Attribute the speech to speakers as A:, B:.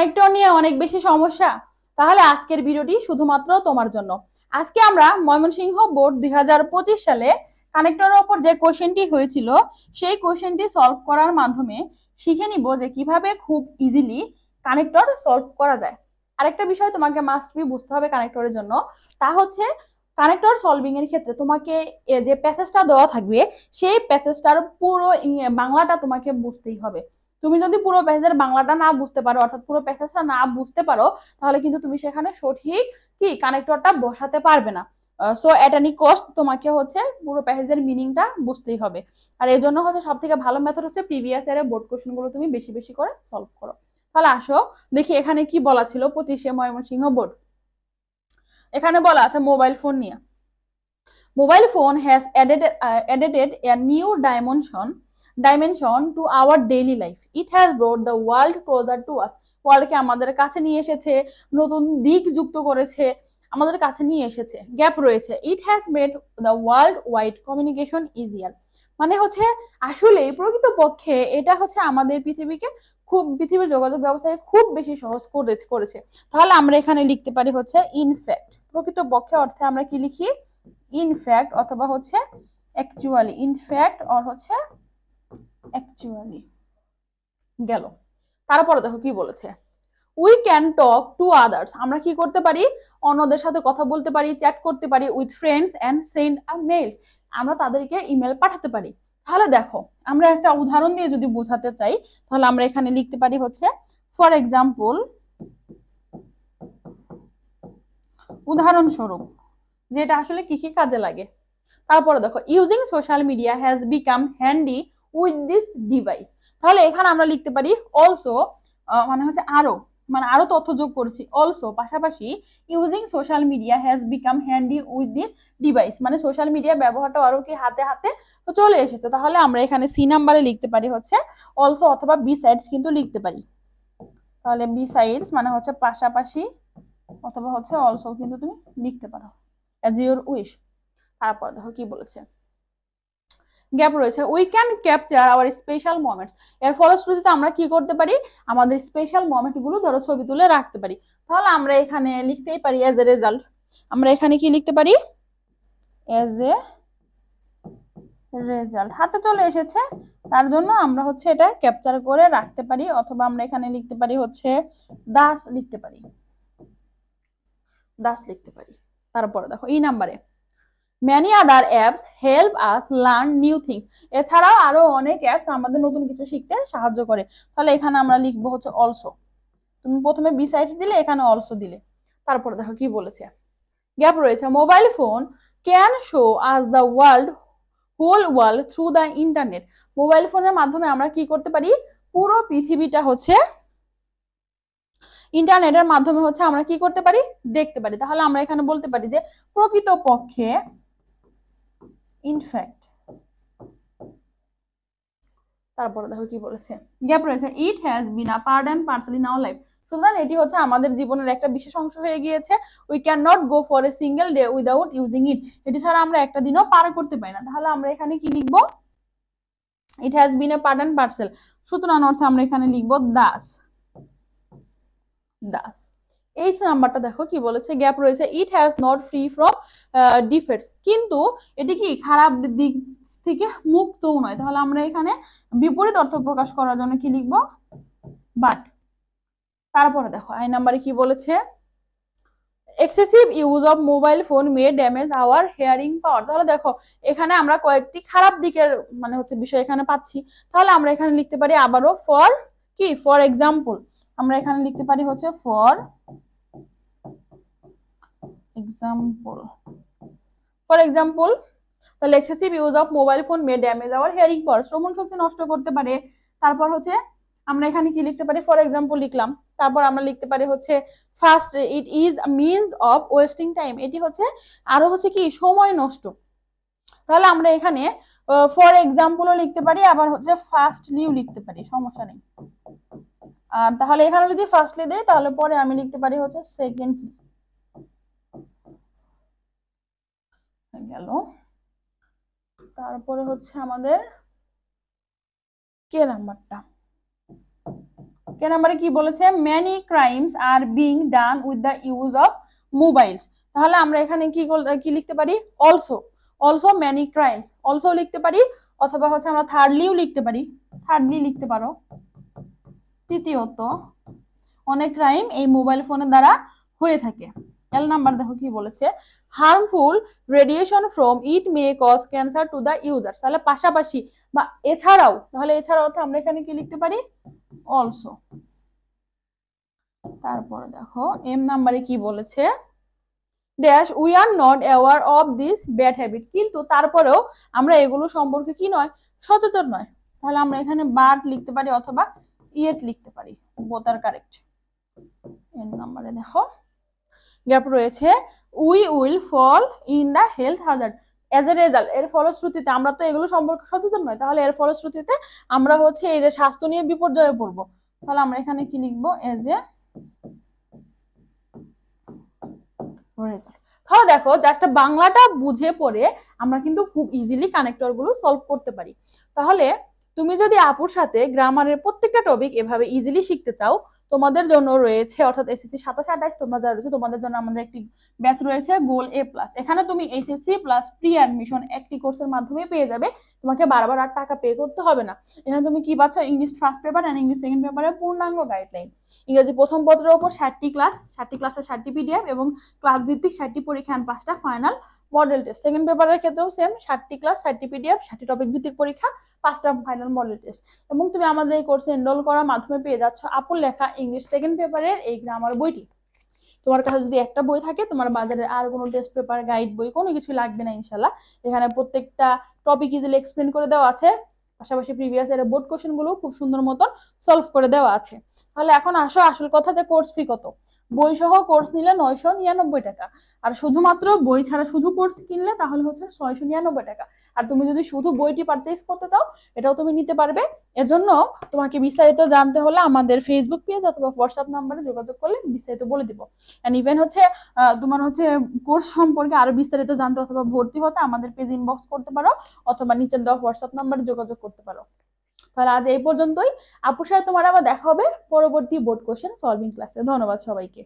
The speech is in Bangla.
A: কানেক্টর নিয়ে অনেক বেশি সমস্যা, তাহলে আজকের ভিডিওটি শুধুমাত্র তোমার জন্য। আজকে আমরা ময়মনসিংহ বোর্ড 2025 সালে কানেক্টরের ওপর যে কোশ্চেনটি হয়েছিল সেই কোশ্চেনটি সলভ করার মাধ্যমে শিখে নিব যে কিভাবে খুব ইজিলি কানেক্টর সলভ করা যায়। আরেকটা বিষয় তোমাকে মাস্ট বি বুঝতে হবে কানেক্টরের জন্য, তা হচ্ছে কানেক্টর সলভিং এর ক্ষেত্রে তোমাকে যে প্যাসেজটা দেওয়া থাকবে সেই প্যাসেজটার পুরো বাংলাটা তোমাকে বুঝতেই হবে। তুমি যদি পুরো প্যাসেজের বাংলাটা না বুঝতে পারো, অর্থাৎ পুরো প্যাসেজটা না বুঝতে পারো, তাহলে কিন্তু তুমি সেখানে সঠিক কি কানেক্টরটা বসাতে পারবে না। সো এট এনি কস্ট তোমাকে হচ্ছে পুরো প্যাসেজের মিনিংটা বুঝতেই হবে। আর এর জন্য হচ্ছে সব থেকে ভালো মেথড হচ্ছে প্রিভিয়াস ইয়ারের বোর্ড কোশ্চেন গুলো তুমি বেশি বেশি করে সলভ করো। তাহলে আসো দেখি এখানে কি বলা ছিল 25 ময়মনসিংহ বোর্ড। এখানে বলা আছে মোবাইল ফোন নিয়ে। Mobile phone has added a new dimension to our daily life. It has brought the world closer to us. ওয়ার্ল্ডকে আমাদের কাছে নিয়ে এসেছে, নতুন দিক যুক্ত করেছে, আমাদের কাছে নিয়ে এসেছে। গ্যাপ রয়েছে। It has made the world wide communication easier. মানে হচ্ছে আসলে প্রকৃতপক্ষে এটা হচ্ছে আমাদের পৃথিবীর যোগাযোগ ব্যবস্থাকে খুব বেশি সহজ করেছে। তাহলে আমরা এখানে লিখতে পারি হচ্ছে ইনফ্যাক্ট। প্রকৃতপক্ষে অর্থে আমরা কি লিখি? ইনফ্যাক্ট অথবা হচ্ছে অ্যাকচুয়ালি। ইনফ্যাক্ট অর হচ্ছে অ্যাকচুয়ালি গেল। তারপরে দেখো কি বলেছে, we can talk to others. আমরা কি করতে পারি? অন্যদের সাথে কথা বলতে পারি, চ্যাট করতে পারি with friends and send a mail. আমরা তাদেরকে ইমেল পাঠাতে পারি। তাহলে দেখো আমরা একটা উদাহরণ দিয়ে যদি বোঝাতে চাই, তাহলে আমরা এখানে লিখতে পারি হচ্ছে ফর এক্সাম্পল, উদাহরণস্বরূপ, যেটা আসলে কি কি কাজে লাগে। তারপরে দেখো using social media has become handy with this device. তাহলে এখানে আমরা লিখতে পারি অলসো, মানে হচ্ছে আরো, মানে আরো তথ্য যোগ করছি। অলসো পাশাপাশি using social media has become handy with this device, মানে সোশ্যাল মিডিয়া ব্যবহারটা আরো কি হাতে হাতে চলে এসেছে। তাহলে আমরা এখানে সি নাম্বারে লিখতে পারি হচ্ছে অলসো অথবা বি সাইডস কিন্তু লিখতে পারি। তাহলে বি সাইডস মানে হচ্ছে পাশাপাশি অথবা হচ্ছে অলসো কিন্তু তুমি লিখতে পারো অ্যাজ ইউর উইশ। তারপর দেখো কি বলেছে, গ্যাপ রয়েছে। We can capture hour special moments. এর ফলশ্রুতিতে আমরা কি করতে পারি? আমাদের স্পেশাল মোমেন্ট গুলো ধরো ছবি তুলে রাখতে পারি। তাহলে আমরা এখানে লিখতেই পারি এজ এ রেজাল্ট। আমরা এখানে কি লিখতে পারি? Age a result. হাতে চলে এসেছে, তার জন্য আমরা হচ্ছে এটা ক্যাপচার করে রাখতে পারি, অথবা আমরা এখানে লিখতে পারি হচ্ছে দাস লিখতে পারি, দাস লিখতে পারি। তারপরে দেখো এই নাম্বারে many other apps help us learn new things. এছাড়াও আরো অনেক অ্যাপস আমাদের নতুন কিছু শিখতে সাহায্য করে। তাহলে এখানে আমরা লিখবো হচ্ছে অলসো। তুমি প্রথমে বি সাইড দিলে, এখানে অলসো দিলে। তারপরে দেখো কি বলেছে, গ্যাপ রয়েছে। Mobile phone can show us the whole world through the internet. Mobile ফোনের মাধ্যমে আমরা কি করতে পারি? পুরো পৃথিবীটা হচ্ছে ইন্টারনেটের মাধ্যমে হচ্ছে আমরা কি করতে পারি? দেখতে পারি। তাহলে আমরা এখানে বলতে পারি যে প্রকৃতপক্ষে ইনফ্যাক্ট। তারপরে দেখো কি বলেছে, গ্যাপ রয়েছে। It has been a part and parcel in our life. সুতরাং এটি হচ্ছে আমাদের জীবনের একটা বিশেষ অংশ হয়ে গিয়েছে। We can not go for a single day without using it. এটি ছাড়া আমরা একটা দিনও পার করতে পারি না। তাহলে আমরা এখানে কি লিখবো? It has been A part and parcel. সুতরাং অর্থে আমরা এখানে লিখবো দাস, দাস। এই নাম্বারটা দেখো কি বলেছে, গ্যাপ রয়েছে। It has not free from defects. কিন্তু এটি কি খারাপ দিক থেকে মুক্তও নয়। তাহলে আমরা এখানে বিপরীত অর্থ প্রকাশ করার জন্য কি লিখবো? বাট। তারপরে দেখো আই নাম্বারে কি বলেছে, excessive use of mobile phone may damage our hearing power. তাহলে দেখো এখানে আমরা কয়েকটি খারাপ দিকের মানে হচ্ছে বিষয় এখানে পাচ্ছি। তাহলে আমরা এখানে লিখতে পারি আবারও ফর কি, ফর এক্সাম্পল। আমরা এখানে লিখতে পারি হচ্ছে ফর এক্সাম্পল, ফর এক্সাম্পল। তাহলে excessive use of mobile phone may damage our hearing power, শ্রবণ শক্তি নষ্ট করতে পারে। তারপর হচ্ছে আমরা এখানে কি লিখতে পারি? ফর এক্সাম্পল লিখলাম। তারপর আমরা লিখতে পারি হচ্ছে first, it is means of wasting time. এটি হচ্ছে আরো হচ্ছে কি সময় নষ্ট। তাহলে আমরা এখানে ফর এক্সাম্পলও লিখতে পারি, আবার হচ্ছে ফার্স্টলিও লিখতে পারি, সমস্যা নেই। আর তাহলে এখানে যদি ফার্স্টলি দেই, তাহলে পরে আমি লিখতে পারি হচ্ছে সেকেন্ডলি। গেল। তারপরে হচ্ছে আমাদের কে নাম্বারটা, কে নাম্বারে কি বলেছে, many crimes are being done with the use of mobiles. তাহলে আমরা এখানে কি লিখতে পারি, also. Also many crimes, also লিখতে পারি, অথবা হচ্ছে আমরা থার্ডলিও লিখতে পারি, থার্ডলি লিখতে পারো। তৃতীয়ত অনেক ক্রাইম এই মোবাইল ফোনের দ্বারা হয়ে থাকে। এল নাম্বার দেখো কি বলেছে, harmful radiation from it may cause cancer to the user. তাহলে পাশাপাশি বা এছাড়াও, তাহলে এছাড়াও আমরা এখানে কি লিখতে পারি, অলসো। তারপরে দেখো এম নাম্বারে কি বলেছে, dash we are not aware of this bad habit, কিন্তু তারপরেও আমরা এগুলো সম্পর্কে কি নয়, সচেতন নয়। তাহলে আমরা এখানে বাট লিখতে পারি অথবা ইয়েট লিখতে পারি, বোথ আর কারেক্ট। এর নাম্বারে দেখো গ্যাপ রয়েছে, we will fall in the health hazard as a result. এর ফলশ্রুতিতে, আমরা তো এগুলো সম্পর্কে সচেতন নয়, তাহলে এর ফলশ্রুতিতে আমরা হচ্ছে এই যে স্বাস্থ্য নিয়ে বিপর্যয়ে পড়বো। তাহলে আমরা এখানে কি লিখবো, এজ এ রেজাল্ট। তাহলে দেখো জাস্ট বাংলাটা বুঝে পড়ে আমরা কিন্তু খুব ইজিলি কানেক্টর গুলো সলভ করতে পারি। তাহলে তুমি যদি আপুর সাথে গ্রামারের প্রত্যেকটা টপিক এভাবে ইজিলি শিখতে চাও, তোমাদের জন্য রয়েছে, অর্থাৎ এসএসসি 27-28 তোমরা যারা রয়েছে তোমাদের জন্য আমাদের একটি ব্যাচ রয়েছে গোল এ প্লাস। এখানে তুমি এসএসসি প্লাস প্রি অ্যাডমিশন একটি কোর্সের মাধ্যমে পেয়ে যাবে, তোমাকে বারবার আর টাকা পে করতে হবে না। এখানে তুমি কি পাচ্ছ, English first paper and English second পেপারের পূর্ণাঙ্গ গাইডলাইন, ইংরেজি প্রথম পত্রের উপর 60টি ক্লাস, 60টি ক্লাসের 60টি পিডিএফ এবং ক্লাস ভিত্তিক 60টি পরীক্ষা এন্ড 5টা ফাইনাল মডেল টেস্ট। সেকেন্ড পেপারের ক্ষেত্রেও সেম, 60টি ক্লাস, 60টি পিডিএফ, 60টি টপিক ভিত্তিক পরীক্ষা, 5টা ফাইনাল মডেল টেস্ট। এবং তুমি আমাদের এই কোর্সে এনরোল করার মাধ্যমে পেয়ে যাচ্ছ আপুর লেখা ইংলিশ সেকেন্ড পেপারের এই গ্রামার বইটি। তোমার কাছে যদি একটা বই থাকে, তোমার বাজারে আর কোনো টেস্ট পেপার, গাইড বই কোনো কিছু লাগবে না ইনশাল্লাহ। এখানে প্রত্যেকটা টপিক ইজিলি এক্সপ্লেন করে দেওয়া আছে, পাশাপাশি প্রিভিয়াস এর বোর্ড কোশ্চেন গুলো খুব সুন্দর মতো সলভ করে দেওয়া আছে। তাহলে এখন আসো আসল কথা, যে কোর্স ফি কত। বই সহ কোর্স নিলে 999 টাকা, আর শুধুমাত্র বই ছাড়া শুধু কোর্স কিনলে তাহলে হচ্ছে 699 টাকা। আর তুমি যদি শুধু বইটি পারচেজ করতে চাও, এটাও তুমি নিতে পারবে। এর জন্য তোমাকে বিস্তারিত জানতে হলে আমাদের ফেসবুক পেজ অথবা হোয়াটসঅ্যাপ নাম্বারে যোগাযোগ করলে বিস্তারিত বলে দিব। এন্ড ইভেন হচ্ছে তোমার হচ্ছে কোর্স সম্পর্কে আরো বিস্তারিত জানতে অথবা ভর্তি হতে আমাদের পেজ ইনবক্স করতে পারো, অথবা নিচের দেওয়া হোয়াটসঅ্যাপ নাম্বারে যোগাযোগ করতে পারো। তাহলে আজ এই পর্যন্তই। আপুর সাথে তোমার আবার দেখা হবে পরবর্তী বোর্ড কোশ্চেন সলভিং ক্লাসে। ধন্যবাদ সবাইকে।